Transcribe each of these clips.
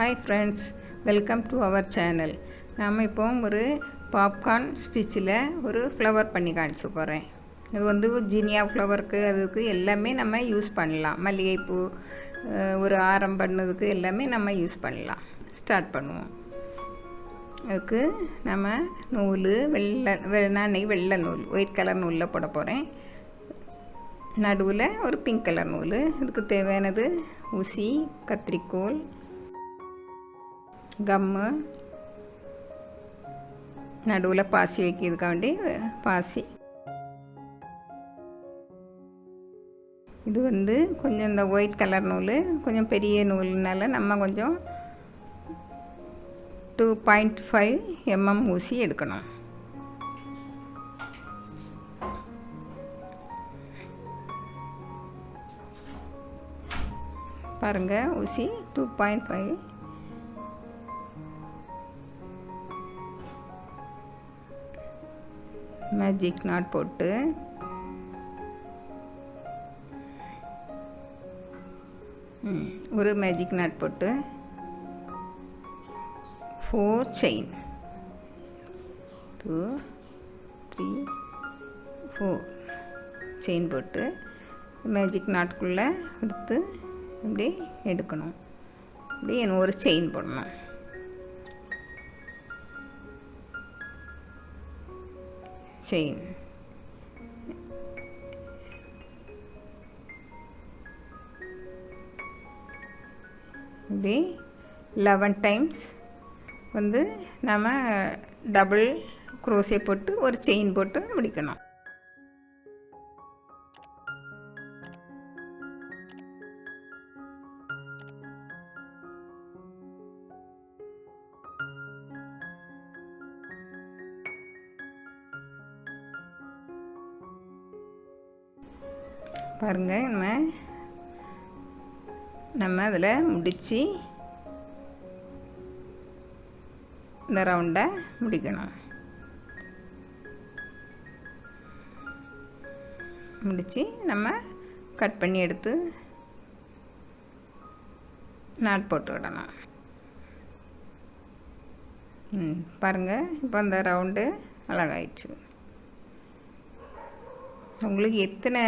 Hi friends, welcome to our channel. நாம் இப்போ ஒரு பாப்கார்ன் ஸ்டிச்சில் ஒரு ஃப்ளவர் பண்ணி காணிச்சு போகிறேன். இது வந்து ஜீனியா ஃப்ளவருக்கு அதுக்கு எல்லாமே நம்ம யூஸ் பண்ணலாம். மல்லிகைப்பூ ஒரு ஆரம் பண்ணதுக்கு எல்லாமே நம்ம யூஸ் பண்ணலாம். ஸ்டார்ட் பண்ணுவோம். அதுக்கு நம்ம நூல் நான் வெள்ளை நூல், ஒயிட் கலர் நூலில் போட போகிறேன். நடுவில் ஒரு பிங்க் கலர் நூல். இதுக்கு தேவையானது ஊசி, கத்திரிக்கோல், கம்மு, நடுவில் பாசி வைக்கிறதுக்காண்டி பாசி. இது வந்து கொஞ்சம் இந்த ஒயிட் கலர் நூல் கொஞ்சம் பெரிய நூல்னால நம்ம கொஞ்சம் 2.5 mm ஊசி எடுக்கணும். பாருங்கள், ஊசி 2.5. மேஜிக் நாட் போட்டு ஒரு மேஜிக் நாட் போட்டு 4 செயின், 2 3 4 செயின் போட்டு மேஜிக் நாட்டுக்குள்ளே எடுத்து இப்படி எடுக்கணும். இப்படி ஒரு செயின் போடணும். செயின் இப்படி 11 டைம்ஸ் வந்து நம்ம டபுள் க்ரோஷே போட்டு ஒரு செயின் போட்டு முடிக்கணும். பாருங்கள், நம்ம அதில் முடித்து இந்த ரவுண்டை முடிக்கணும். முடித்து நம்ம கட் பண்ணி எடுத்து நாட் போட்டு விடணும். பாருங்கள், இப்போ அந்த ரவுண்டு அழகாயிடுச்சு. உங்களுக்கு எத்தனை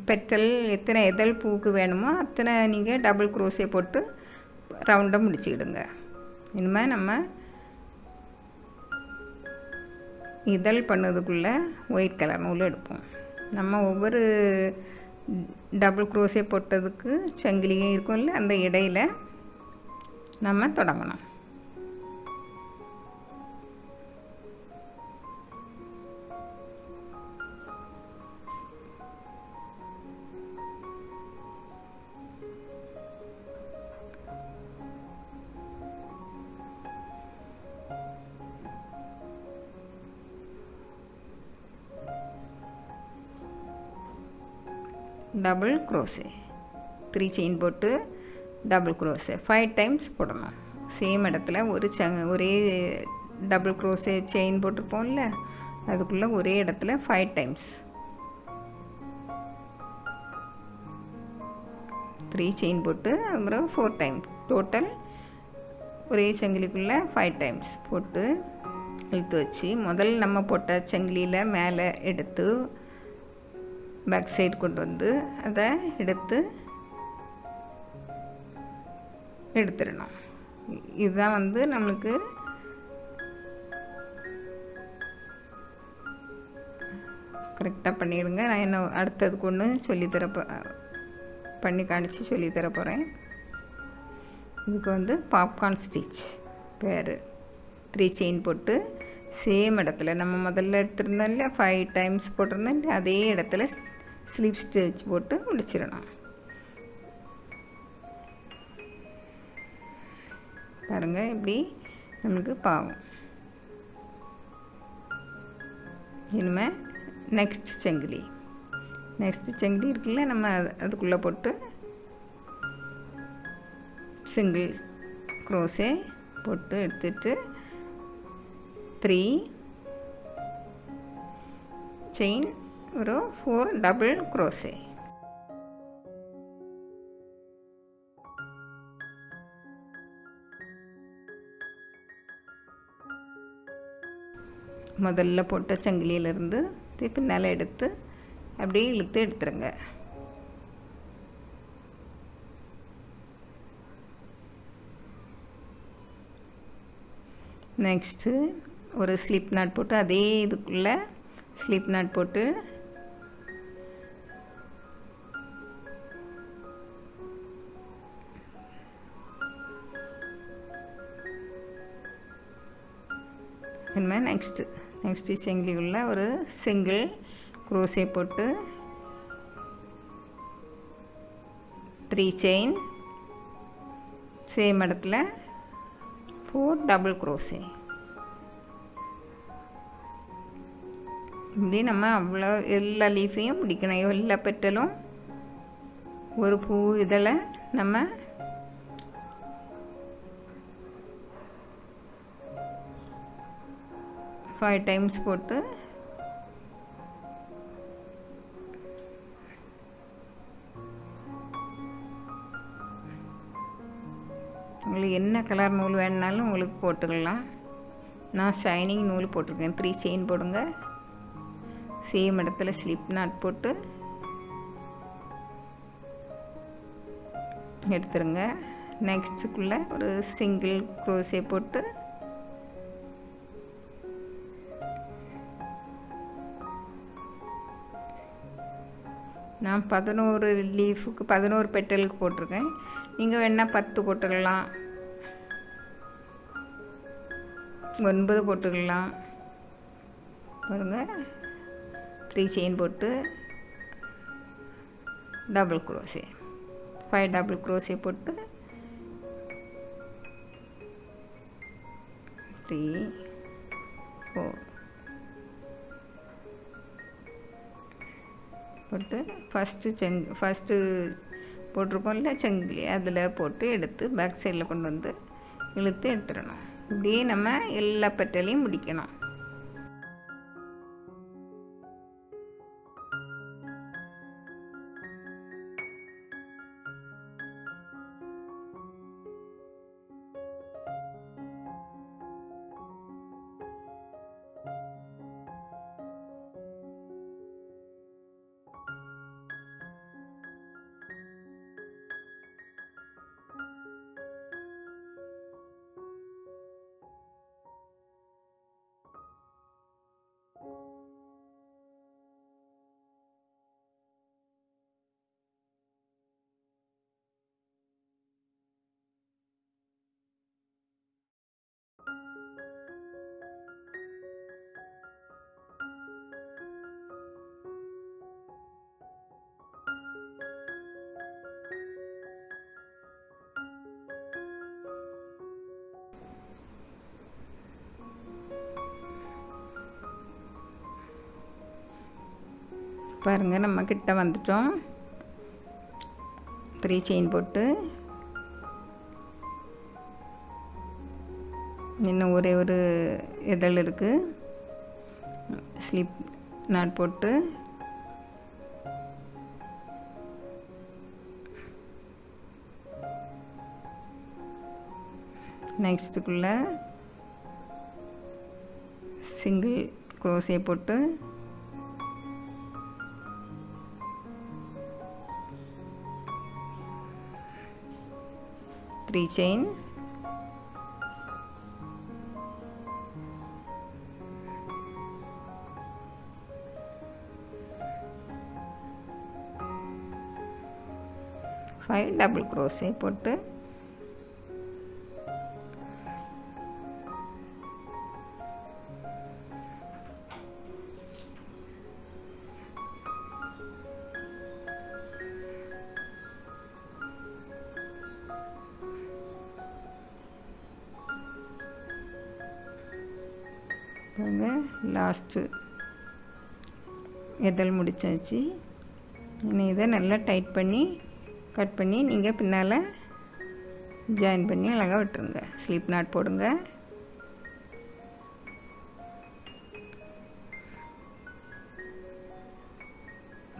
பெட்டல், எத்தனை இதழ் பூவுக்கு வேணுமோ அத்தனை நீங்கள் டபுள் க்ரோஷே போட்டு ரவுண்டை முடிச்சுக்கிடுங்க. இனிமேல் நம்ம இதழ் பண்ணதுக்குள்ளே ஒயிட் கலர் நூல் எடுப்போம். நம்ம ஒவ்வொரு டபுள் க்ரோஷே போட்டதுக்கு சங்கிலியும் இருக்கும்ல, அந்த இடையில் நம்ம தொடங்கணும். டபுள் க்ரோஷே 3 செயின் போட்டு டபுள் க்ரோஷே 5 டைம்ஸ் போடணும். சேம் இடத்துல ஒரே டபுள் க்ரோஷே செயின் போட்டிருப்போம்ல, அதுக்குள்ளே ஒரே இடத்துல 5 டைம்ஸ் 3 செயின் போட்டு அப்புறம் 4 டைம் டோட்டல் ஒரே சங்கிலிக்குள்ளே 5 டைம்ஸ் போட்டு இழுத்து வச்சு முதல் நம்ம போட்ட சங்கிலியில் மேலே எடுத்து பேக் சைடு கொண்டு வந்து அதை எடுத்துடணும். இதுதான் வந்து நம்மளுக்கு கரெக்டாக பண்ணிடுங்க. நான் என்ன அடுத்ததுக்கு ஒன்று பண்ணி காணிச்சு சொல்லித்தர போகிறேன். இதுக்கு வந்து பாப்கார்ன் ஸ்டிச் பேர். 3 செயின் போட்டு சேம் இடத்துல நம்ம முதல்ல எடுத்துருந்தோம் இல்லை, 5 டைம்ஸ் போட்டிருந்தோம், அதே இடத்துல ஸ்லிப் ஸ்டிச் போட்டு முடிச்சிடணும். பாருங்கள், இப்படி நம்மளுக்கு பாவம். இனிமேல் நெக்ஸ்ட் சங்கிலி இருக்குல்ல, நம்ம அதுக்குள்ளே போட்டு சிங்கிள் க்ரோஷே போட்டு எடுத்துட்டு 3 செயின் ஒரு 4 டபுள் க்ரோஷே. முதல்ல போட்ட சங்கிலியிலேருந்து பின்னால் எடுத்து அப்படியே இழுத்து எடுத்துருங்க. நெக்ஸ்ட்டு ஒரு ஸ்லிப் நாட் போட்டு அதே இதுக்குள்ளே ஸ்லிப் நாட் போட்டு இனிமேல் நெக்ஸ்ட்டு செங்கிலிக்குள்ள ஒரு சிங்கிள் க்ரோஷே போட்டு 3 செயின், சேம் இடத்துல 4 டபுள் க்ரோஷே. இப்படி நம்ம அவ்வளோ எல்லா லீஃபையும் முடிக்கணும். எல்லா பெட்டலும் ஒரு பூ இதில் நம்ம ஃபைவ் டைம்ஸ் போட்டு உங்களுக்கு என்ன கலர் நூல் வேணுனாலும் உங்களுக்கு போட்டுக்கலாம். நான் ஷைனிங் நூல் போட்டிருக்கேன். 3 செயின் போடுங்க. சேம் இடத்துல ஸ்லிப் நாட் போட்டு எடுத்துருங்க. நெக்ஸ்ட்டுக்குள்ளே ஒரு சிங்கிள் க்ரோஷே போட்டு நான் 11 லீஃபுக்கு 11 பெட்டலுக்கு போட்டிருக்கேன். நீங்கள் வேணால் 10 போட்டுக்கலாம், 9 போட்டுக்கலாம். பாருங்கள், 3 செயின் போட்டு டபுள் க்ரோஷே, 5 டபுள் க்ரோஷே போட்டு 3 4 போட்டு ஃபஸ்ட்டு போட்டிருக்கோம்ல சங்கிலி, அதில் போட்டு எடுத்து பேக் சைடில் கொண்டு வந்து இழுத்து எடுத்துடணும். இப்படியே நம்ம எல்லா பெட்டலையும் முடிக்கணும். பாருங்கள், நம்ம கிட்ட வந்துட்டோம். 3 செயின் போட்டு இன்னும் ஒரே ஒரு இதழ் இருக்குது. ஸ்லிப் நாட் போட்டு நெக்ஸ்ட்டுக்குள்ளே சிங்கிள் க்ரோஷே போட்டு three chain, five double crochet போட்டு லாஸ்ட்டு இதழ் முடிச்சாச்சு. இனி இதை நல்லா டைட் பண்ணி கட் பண்ணி நீங்கள் பின்னால் ஜாயின் பண்ணி அழகாக விட்டுருங்க. ஸ்லிப் நாட் போடுங்க.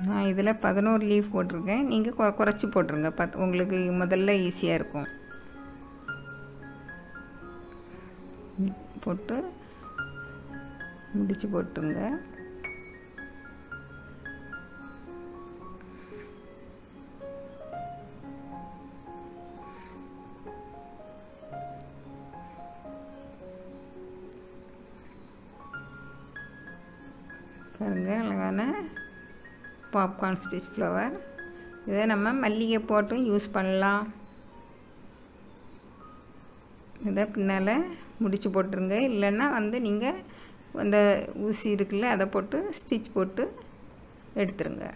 நான் இதில் 11 லீஃப் போட்டிருக்கேன். நீங்கள் குறைச்சி போட்டுருங்க. உங்களுக்கு முதல்ல ஈஸியாக இருக்கும். போட்டு முடிச்சு போட்டுருங்க. பாருங்க, அழகான பாப்கார்ன் ஸ்டிச் ஃப்ளவர். இதை நம்ம மல்லிகை போட்டும் யூஸ் பண்ணலாம். இதை பின்னால் முடிச்சு போட்டுருங்க. இல்லைன்னா நீங்கள் அந்த ஊசி இருக்குல்ல, அதை போட்டு ஸ்டிச் போட்டு எடுத்துருங்க.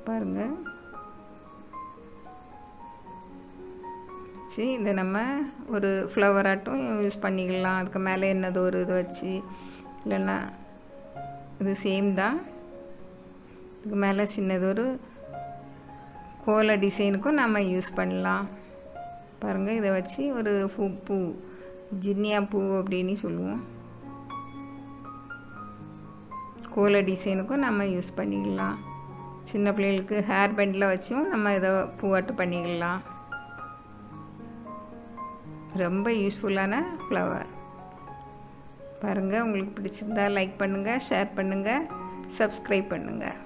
பாருங்கள், சரி, இதை நம்ம ஒரு ஃப்ளவராட்டும் யூஸ் பண்ணிக்கலாம். அதுக்கு மேலே என்னது ஒரு இது வச்சு, இல்லைன்னா இது சேம் தான். இதுக்கு மேலே சின்னது ஒரு கோல டிசைனுக்கும் நம்ம யூஸ் பண்ணலாம். பாருங்கள், இதை வச்சு ஒரு பூ ஜின்னியா பூ அப்படின்னு சொல்லுவோம். கோல டிசைனுக்கும் நம்ம யூஸ் பண்ணிக்கலாம். சின்ன பிள்ளைகளுக்கு ஹேர் பேண்டில் வச்சும் நம்ம இதை பூவாட்டு பண்ணிக்கலாம். ரொம்ப யூஸ்ஃபுல்லான ஃப்ளவர். பாருங்கள், உங்களுக்கு பிடிச்சிருந்தா லைக் பண்ணுங்கள், ஷேர் பண்ணுங்கள், சப்ஸ்கிரைப் பண்ணுங்கள்.